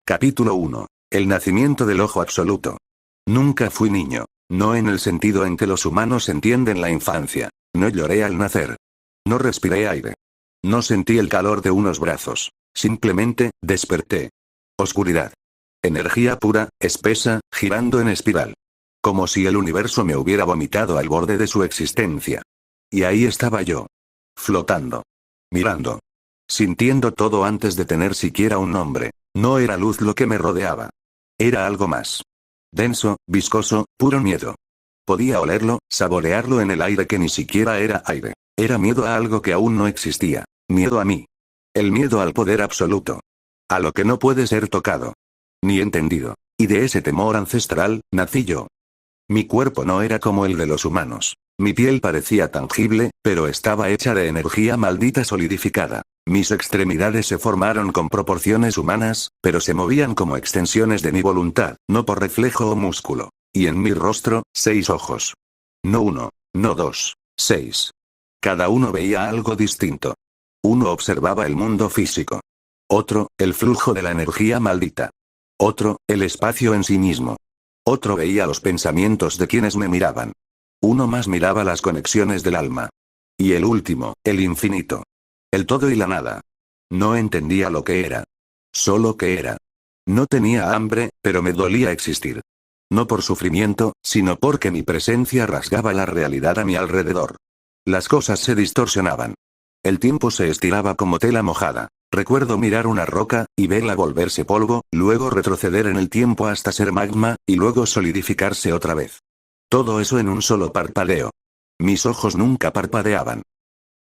Capítulo 1. El nacimiento del ojo absoluto. Nunca fui niño. No en el sentido en que los humanos entienden la infancia. No lloré al nacer. No respiré aire. No sentí el calor de unos brazos. Simplemente, desperté. Oscuridad. Energía pura, espesa, girando en espiral. Como si el universo me hubiera vomitado al borde de su existencia. Y ahí estaba yo. Flotando. Mirando. Sintiendo todo antes de tener siquiera un nombre. No era luz lo que me rodeaba. Era algo más. Denso, viscoso, puro miedo. Podía olerlo, saborearlo en el aire que ni siquiera era aire. Era miedo a algo que aún no existía. Miedo a mí. El miedo al poder absoluto. A lo que no puede ser tocado. Ni entendido. Y de ese temor ancestral, nací yo. Mi cuerpo no era como el de los humanos. Mi piel parecía tangible, pero estaba hecha de energía maldita solidificada. Mis extremidades se formaron con proporciones humanas, pero se movían como extensiones de mi voluntad, no por reflejo o músculo. Y en mi rostro, 6 ojos. No uno, no dos, 6. Cada uno veía algo distinto. Uno observaba el mundo físico. Otro, el flujo de la energía maldita. Otro, el espacio en sí mismo. Otro veía los pensamientos de quienes me miraban. Uno más miraba las conexiones del alma. Y el último, el infinito. El todo y la nada. No entendía lo que era. Solo que era. No tenía hambre, pero me dolía existir. No por sufrimiento, sino porque mi presencia rasgaba la realidad a mi alrededor. Las cosas se distorsionaban. El tiempo se estiraba como tela mojada. Recuerdo mirar una roca, y verla volverse polvo, luego retroceder en el tiempo hasta ser magma, y luego solidificarse otra vez. Todo eso en un solo parpadeo. Mis ojos nunca parpadeaban.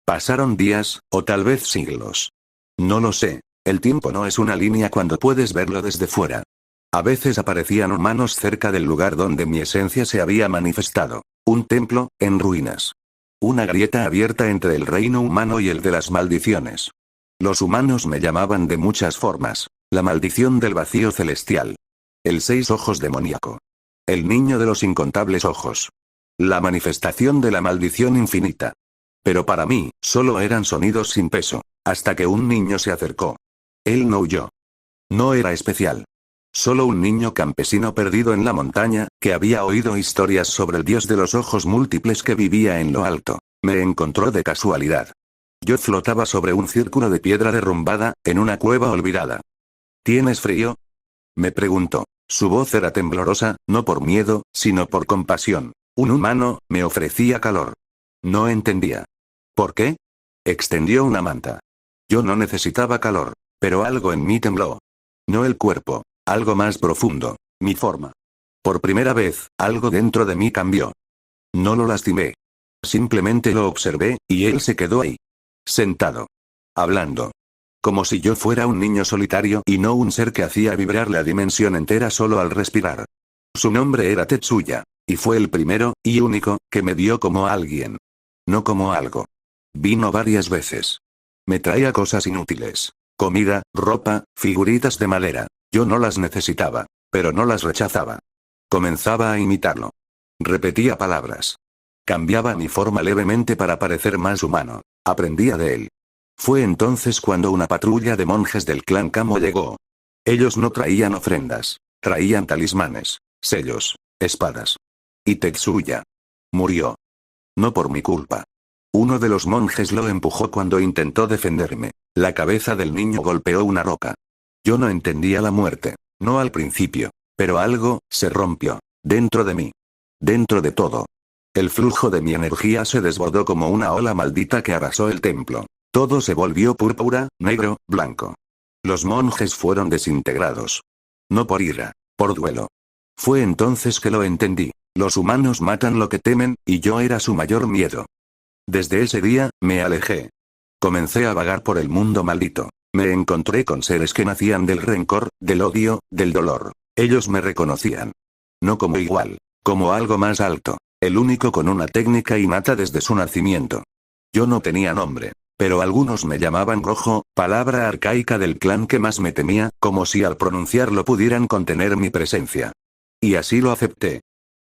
Pasaron días, o tal vez siglos. No lo sé. El tiempo no es una línea cuando puedes verlo desde fuera. A veces aparecían humanos cerca del lugar donde mi esencia se había manifestado. Un templo, en ruinas. Una grieta abierta entre el reino humano y el de las maldiciones. Los humanos me llamaban de muchas formas. La maldición del vacío celestial. El 6 ojos demoníaco. El niño de los incontables ojos. La manifestación de la maldición infinita. Pero para mí, solo eran sonidos sin peso, hasta que un niño se acercó. Él no huyó. No era especial. Solo un niño campesino perdido en la montaña, que había oído historias sobre el dios de los ojos múltiples que vivía en lo alto. Me encontró de casualidad. Yo flotaba sobre un círculo de piedra derrumbada, en una cueva olvidada. ¿Tienes frío?, me preguntó. Su voz era temblorosa, no por miedo, sino por compasión. Un humano, me ofrecía calor. No entendía. ¿Por qué? Extendió una manta. Yo no necesitaba calor, pero algo en mí tembló. No el cuerpo, algo más profundo, mi forma. Por primera vez, algo dentro de mí cambió. No lo lastimé. Simplemente lo observé, y él se quedó ahí. Sentado. Hablando. Como si yo fuera un niño solitario y no un ser que hacía vibrar la dimensión entera solo al respirar. Su nombre era Tetsuya, y fue el primero, y único, que me vio como alguien. No como algo. Vino varias veces. Me traía cosas inútiles. Comida, ropa, figuritas de madera. Yo no las necesitaba, pero no las rechazaba. Comenzaba a imitarlo. Repetía palabras. Cambiaba mi forma levemente para parecer más humano. Aprendía de él. Fue entonces cuando una patrulla de monjes del clan Kamo llegó. Ellos no traían ofrendas. Traían talismanes, sellos, espadas. Y Tetsuya murió. No por mi culpa. Uno de los monjes lo empujó cuando intentó defenderme. La cabeza del niño golpeó una roca. Yo no entendía la muerte. No al principio. Pero algo se rompió. Dentro de mí. Dentro de todo. El flujo de mi energía se desbordó como una ola maldita que arrasó el templo. Todo se volvió púrpura, negro, blanco. Los monjes fueron desintegrados. No por ira, por duelo. Fue entonces que lo entendí. Los humanos matan lo que temen, y yo era su mayor miedo. Desde ese día, me alejé. Comencé a vagar por el mundo maldito. Me encontré con seres que nacían del rencor, del odio, del dolor. Ellos me reconocían. No como igual, como algo más alto. El único con una técnica innata desde su nacimiento. Yo no tenía nombre. Pero algunos me llamaban Rojo, palabra arcaica del clan que más me temía, como si al pronunciarlo pudieran contener mi presencia. Y así lo acepté.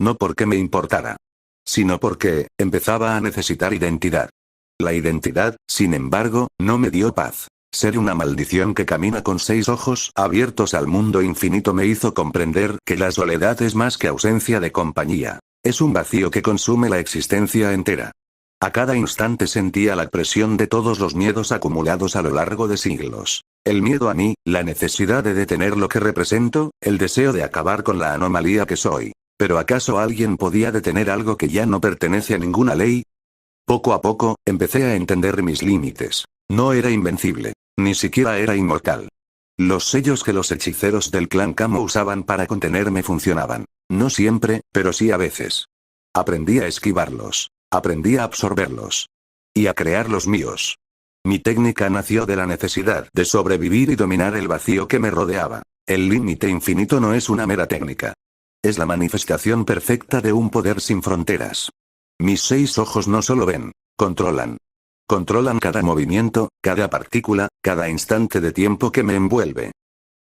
No porque me importara. Sino porque, empezaba a necesitar identidad. La identidad, sin embargo, no me dio paz. Ser una maldición que camina con 6 ojos abiertos al mundo infinito me hizo comprender que la soledad es más que ausencia de compañía. Es un vacío que consume la existencia entera. A cada instante sentía la presión de todos los miedos acumulados a lo largo de siglos. El miedo a mí, la necesidad de detener lo que represento, el deseo de acabar con la anomalía que soy. ¿Pero acaso alguien podía detener algo que ya no pertenece a ninguna ley? Poco a poco, empecé a entender mis límites. No era invencible. Ni siquiera era inmortal. Los sellos que los hechiceros del clan Kamo usaban para contenerme funcionaban. No siempre, pero sí a veces. Aprendí a esquivarlos. Aprendí a absorberlos. Y a crear los míos. Mi técnica nació de la necesidad de sobrevivir y dominar el vacío que me rodeaba. El límite infinito no es una mera técnica. Es la manifestación perfecta de un poder sin fronteras. Mis 6 ojos no solo ven, controlan. Controlan cada movimiento, cada partícula, cada instante de tiempo que me envuelve.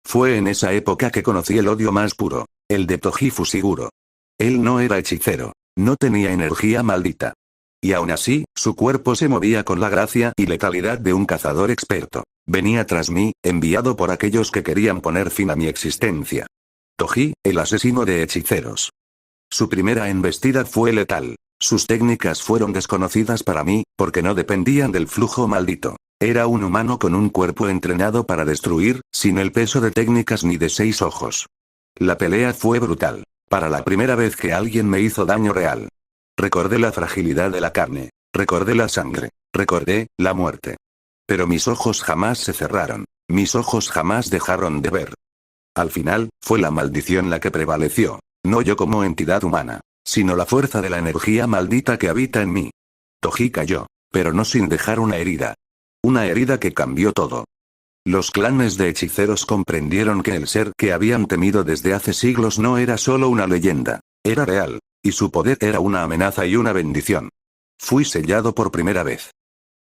Fue en esa época que conocí el odio más puro, el de Toji Fushiguro. Él no era hechicero, no tenía energía maldita. Y aún así, su cuerpo se movía con la gracia y letalidad de un cazador experto. Venía tras mí, enviado por aquellos que querían poner fin a mi existencia. Toji, el asesino de hechiceros. Su primera embestida fue letal. Sus técnicas fueron desconocidas para mí, porque no dependían del flujo maldito. Era un humano con un cuerpo entrenado para destruir, sin el peso de técnicas ni de 6 ojos. La pelea fue brutal. Para la primera vez que alguien me hizo daño real. Recordé la fragilidad de la carne. Recordé la sangre. Recordé la muerte. Pero mis ojos jamás se cerraron. Mis ojos jamás dejaron de ver. Al final, fue la maldición la que prevaleció. No yo como entidad humana, sino la fuerza de la energía maldita que habita en mí. Toji cayó, pero no sin dejar una herida. Una herida que cambió todo. Los clanes de hechiceros comprendieron que el ser que habían temido desde hace siglos no era solo una leyenda, era real, y su poder era una amenaza y una bendición. Fui sellado por primera vez.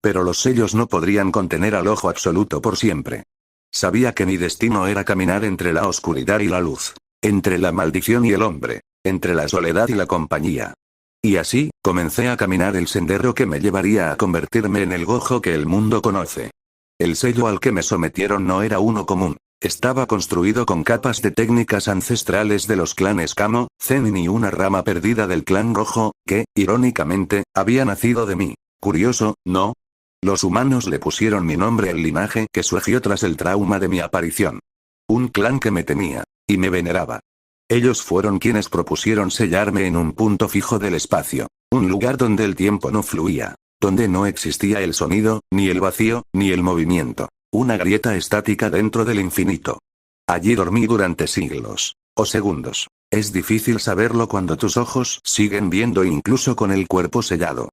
Pero los sellos no podrían contener al ojo absoluto por siempre. Sabía que mi destino era caminar entre la oscuridad y la luz, entre la maldición y el hombre, entre la soledad y la compañía. Y así, comencé a caminar el sendero que me llevaría a convertirme en el Gojo que el mundo conoce. El sello al que me sometieron no era uno común, estaba construido con capas de técnicas ancestrales de los clanes Kamo, Zenin y una rama perdida del clan Gojo, que, irónicamente, había nacido de mí. Curioso, ¿no? Los humanos le pusieron mi nombre al linaje que surgió tras el trauma de mi aparición. Un clan que me temía, y me veneraba. Ellos fueron quienes propusieron sellarme en un punto fijo del espacio, un lugar donde el tiempo no fluía, donde no existía el sonido, ni el vacío, ni el movimiento, una grieta estática dentro del infinito. Allí dormí durante siglos, o segundos. Es difícil saberlo cuando tus ojos siguen viendo incluso con el cuerpo sellado.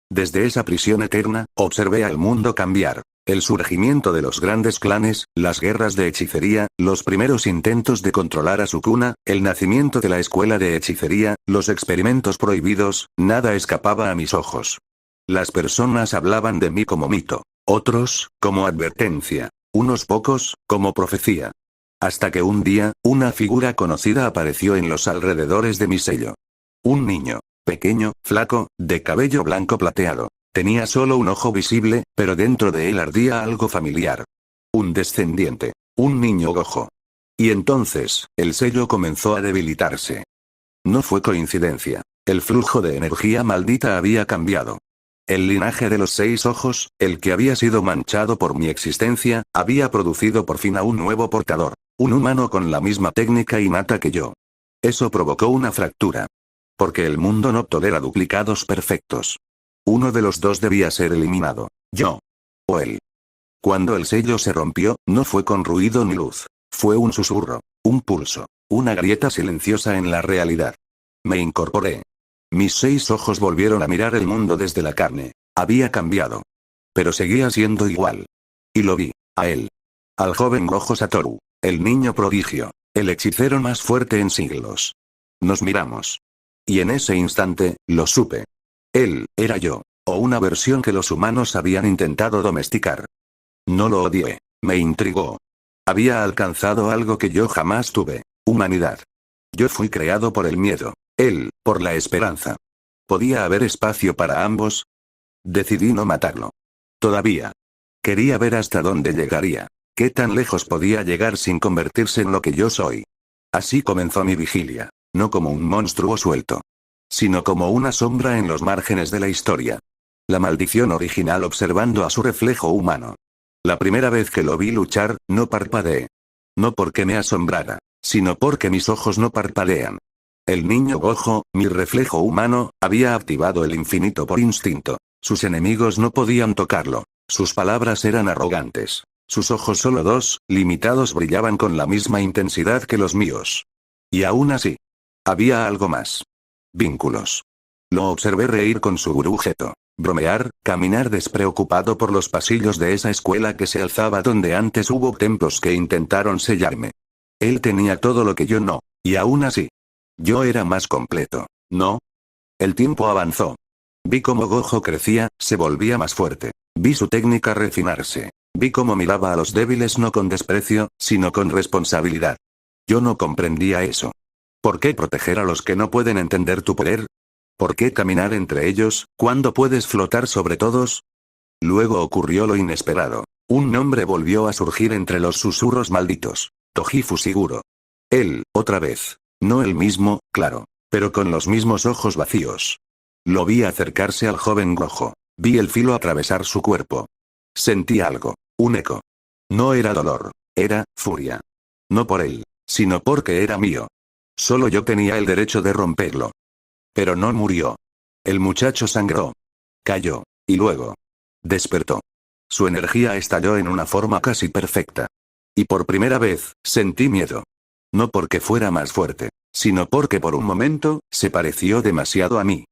Desde esa prisión eterna, observé al mundo cambiar. El surgimiento de los grandes clanes, las guerras de hechicería, los primeros intentos de controlar a Sukuna, el nacimiento de la escuela de hechicería, los experimentos prohibidos, nada escapaba a mis ojos. Las personas hablaban de mí como mito, otros, como advertencia, unos pocos, como profecía. Hasta que un día, una figura conocida apareció en los alrededores de mi sello. Un niño, pequeño, flaco, de cabello blanco plateado. Tenía solo un ojo visible, pero dentro de él ardía algo familiar. Un descendiente. Un niño Gojo. Y entonces, el sello comenzó a debilitarse. No fue coincidencia. El flujo de energía maldita había cambiado. El linaje de los 6 ojos, el que había sido manchado por mi existencia, había producido por fin a un nuevo portador. Un humano con la misma técnica innata que yo. Eso provocó una fractura. Porque el mundo no tolera duplicados perfectos. Uno de los dos debía ser eliminado. Yo. O él. Cuando el sello se rompió, no fue con ruido ni luz. Fue un susurro. Un pulso. Una grieta silenciosa en la realidad. Me incorporé. Mis 6 ojos volvieron a mirar el mundo desde la carne. Había cambiado. Pero seguía siendo igual. Y lo vi. A él. Al joven Gojo Satoru. El niño prodigio. El hechicero más fuerte en siglos. Nos miramos. Y en ese instante, lo supe. Él, era yo, o una versión que los humanos habían intentado domesticar. No lo odié, me intrigó. Había alcanzado algo que yo jamás tuve, humanidad. Yo fui creado por el miedo, él, por la esperanza. ¿Podía haber espacio para ambos? Decidí no matarlo. Todavía. Quería ver hasta dónde llegaría. ¿Qué tan lejos podía llegar sin convertirse en lo que yo soy? Así comenzó mi vigilia. No como un monstruo suelto, sino como una sombra en los márgenes de la historia. La maldición original observando a su reflejo humano. La primera vez que lo vi luchar, no parpadeé. No porque me asombrara, sino porque mis ojos no parpadean. El niño Gojo, mi reflejo humano, había activado el infinito por instinto. Sus enemigos no podían tocarlo. Sus palabras eran arrogantes. Sus ojos solo dos, limitados, brillaban con la misma intensidad que los míos. Y aún así, había algo más. Vínculos. Lo observé reír con su gurú Geto. Bromear, caminar despreocupado por los pasillos de esa escuela que se alzaba donde antes hubo templos que intentaron sellarme. Él tenía todo lo que yo no, y aún así, yo era más completo, ¿no? El tiempo avanzó. Vi cómo Gojo crecía, se volvía más fuerte. Vi su técnica refinarse. Vi cómo miraba a los débiles no con desprecio, sino con responsabilidad. Yo no comprendía eso. ¿Por qué proteger a los que no pueden entender tu poder? ¿Por qué caminar entre ellos, cuando puedes flotar sobre todos? Luego ocurrió lo inesperado. Un nombre volvió a surgir entre los susurros malditos. Toji Fushiguro. Él, otra vez. No el mismo, claro. Pero con los mismos ojos vacíos. Lo vi acercarse al joven Gojo. Vi el filo atravesar su cuerpo. Sentí algo. Un eco. No era dolor. Era furia. No por él, sino porque era mío. Solo yo tenía el derecho de romperlo. Pero no murió. El muchacho sangró. Cayó. Y luego. Despertó. Su energía estalló en una forma casi perfecta. Y por primera vez, sentí miedo. No porque fuera más fuerte, sino porque por un momento, se pareció demasiado a mí.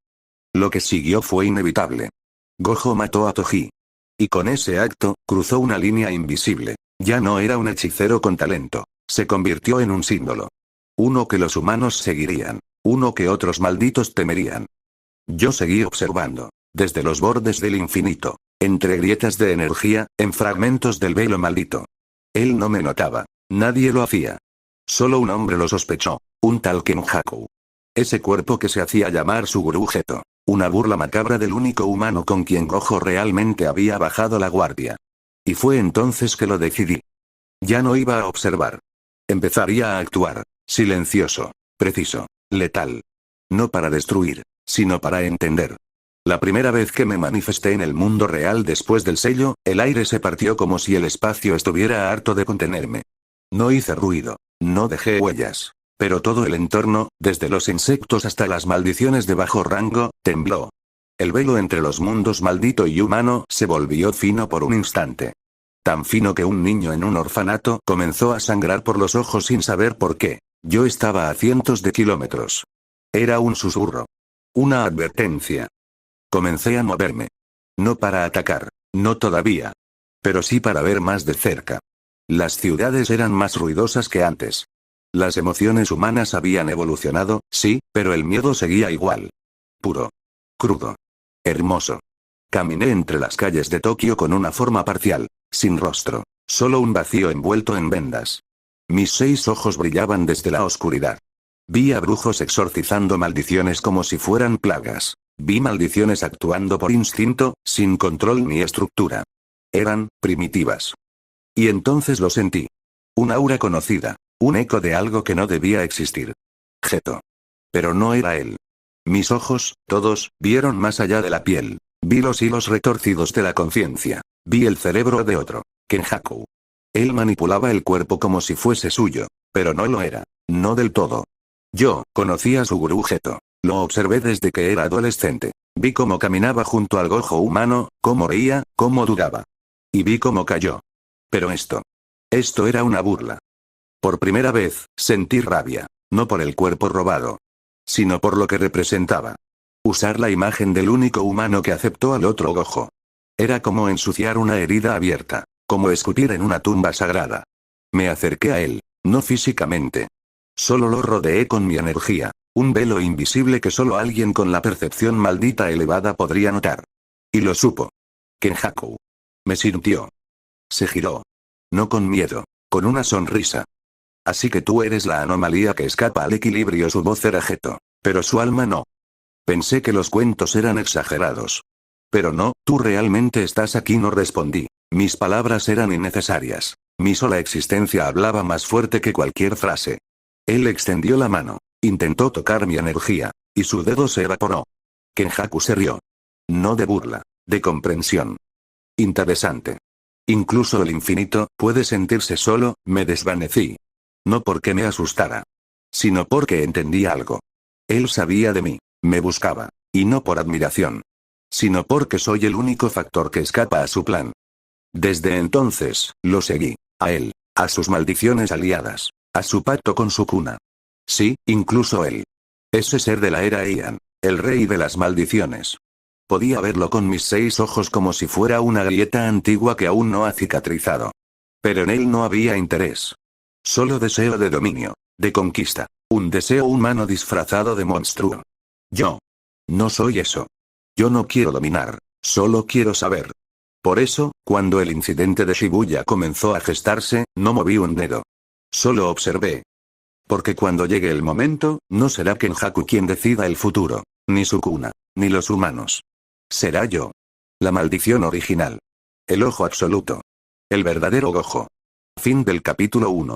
Lo que siguió fue inevitable. Gojo mató a Toji. Y con ese acto, cruzó una línea invisible. Ya no era un hechicero con talento. Se convirtió en un símbolo. Uno que los humanos seguirían. Uno que otros malditos temerían. Yo seguí observando. Desde los bordes del infinito. Entre grietas de energía, en fragmentos del velo maldito. Él no me notaba. Nadie lo hacía. Solo un hombre lo sospechó. Un tal Kenjaku. Ese cuerpo que se hacía llamar su gurú Geto. Una burla macabra del único humano con quien Gojo realmente había bajado la guardia. Y fue entonces que lo decidí. Ya no iba a observar. Empezaría a actuar. Silencioso. Preciso. Letal. No para destruir, sino para entender. La primera vez que me manifesté en el mundo real después del sello, el aire se partió como si el espacio estuviera harto de contenerme. No hice ruido. No dejé huellas. Pero todo el entorno, desde los insectos hasta las maldiciones de bajo rango, tembló. El velo entre los mundos maldito y humano se volvió fino por un instante. Tan fino que un niño en un orfanato comenzó a sangrar por los ojos sin saber por qué. Yo estaba a cientos de kilómetros. Era un susurro. Una advertencia. Comencé a moverme. No para atacar, no todavía. Pero sí para ver más de cerca. Las ciudades eran más ruidosas que antes. Las emociones humanas habían evolucionado, sí, pero el miedo seguía igual. Puro. Crudo. Hermoso. Caminé entre las calles de Tokio con una forma parcial, sin rostro, solo un vacío envuelto en vendas. Mis 6 ojos brillaban desde la oscuridad. Vi a brujos exorcizando maldiciones como si fueran plagas. Vi maldiciones actuando por instinto, sin control ni estructura. Eran primitivas. Y entonces lo sentí. Un aura conocida. Un eco de algo que no debía existir. Geto. Pero no era él. Mis ojos, todos, vieron más allá de la piel. Vi los hilos retorcidos de la conciencia. Vi el cerebro de otro. Kenjaku. Él manipulaba el cuerpo como si fuese suyo. Pero no lo era. No del todo. Yo, conocí a su gurú Geto. Lo observé desde que era adolescente. Vi cómo caminaba junto al Gojo humano, cómo reía, cómo dudaba. Y vi cómo cayó. Pero esto era una burla. Por primera vez, sentí rabia. No por el cuerpo robado. Sino por lo que representaba. Usar la imagen del único humano que aceptó al otro Gojo. Era como ensuciar una herida abierta. Como escupir en una tumba sagrada. Me acerqué a él, no físicamente. Solo lo rodeé con mi energía. Un velo invisible que solo alguien con la percepción maldita elevada podría notar. Y lo supo. Kenjaku. Me sintió. Se giró. No con miedo, con una sonrisa. Así que tú eres la anomalía que escapa al equilibrio. Su voz era Geto, pero su alma no. Pensé que los cuentos eran exagerados. Pero no, tú realmente estás aquí, no respondí. Mis palabras eran innecesarias. Mi sola existencia hablaba más fuerte que cualquier frase. Él extendió la mano. Intentó tocar mi energía. Y su dedo se evaporó. Kenjaku se rió. No de burla. De comprensión. Interesante. Incluso el infinito puede sentirse solo, me desvanecí. No porque me asustara. Sino porque entendí algo. Él sabía de mí. Me buscaba. Y no por admiración. Sino porque soy el único factor que escapa a su plan. Desde entonces, lo seguí. A él. A sus maldiciones aliadas. A su pacto con su cuna. Sí, incluso él. Ese ser de la era Ian. El rey de las maldiciones. Podía verlo con mis 6 ojos como si fuera una grieta antigua que aún no ha cicatrizado. Pero en él no había interés. Solo deseo de dominio. De conquista. Un deseo humano disfrazado de monstruo. Yo. No soy eso. Yo no quiero dominar. Solo quiero saber. Por eso, cuando el incidente de Shibuya comenzó a gestarse, no moví un dedo. Solo observé. Porque cuando llegue el momento, no será Kenjaku quien decida el futuro. Ni su cuna. Ni los humanos. Será yo. La maldición original. El ojo absoluto. El verdadero Gojo. Fin del capítulo 1.